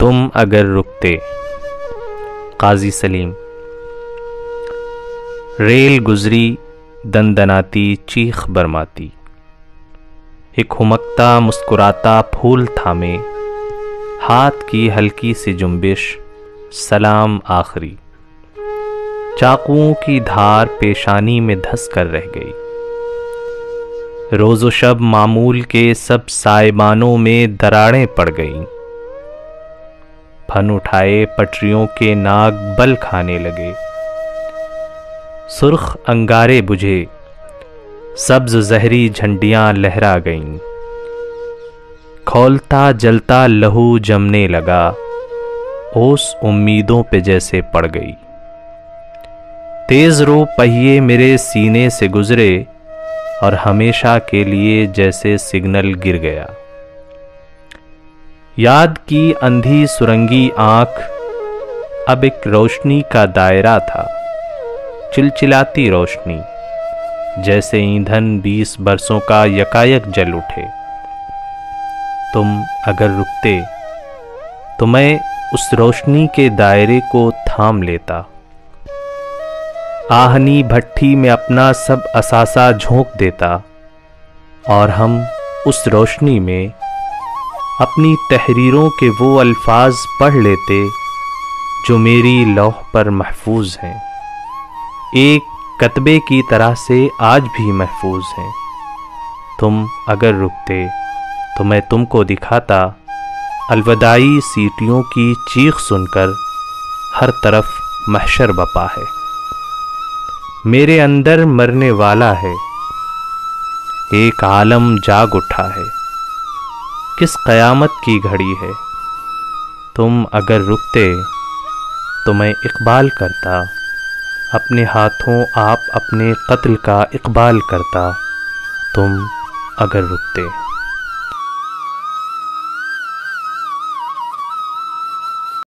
تم اگر رکتے. قاضی سلیم. ریل گزری دندناتی چیخ برماتی، ایک ہمکتا مسکراتا پھول تھامے، ہاتھ کی ہلکی سی جنبش، سلام آخری. چاقوؤں کی دھار پیشانی میں دھس کر رہ گئی. روز و شب معمول کے سب سائبانوں میں دراڑیں پڑ گئیں. پھن اٹھائے پٹریوں کے ناگ بل کھانے لگے. سرخ انگارے بجھے، سبز زہری جھنڈیاں لہرا گئیں. کھولتا جلتا لہو جمنے لگا، اوس امیدوں پہ جیسے پڑ گئی. تیز رو پہیے میرے سینے سے گزرے اور ہمیشہ کے لیے جیسے سگنل گر گیا. یاد کی اندھی سرنگی آنکھ اب ایک روشنی کا دائرہ تھا، چلچلاتی روشنی، جیسے ایندھن 20 برسوں کا یکایک جل اٹھے. تم اگر رکتے تو میں اس روشنی کے دائرے کو تھام لیتا. آہنی بھٹی میں اپنا سب اثاثہ جھونک دیتا اور ہم اس روشنی میں اپنی تحریروں کے وہ الفاظ پڑھ لیتے جو میری لوح پر محفوظ ہیں، ایک کتبے کی طرح سے آج بھی محفوظ ہیں. تم اگر رکتے تو میں تم کو دکھاتا الوداعی سیٹیوں کی چیخ سن کر ہر طرف محشر بپا ہے. میرے اندر مرنے والا ہے، ایک عالم جاگ اٹھا ہے. کس قیامت کی گھڑی ہے. تم اگر رکتے تو میں اقبال کرتا، اپنے ہاتھوں آپ اپنے قتل کا اقبال کرتا. تم اگر رکتے.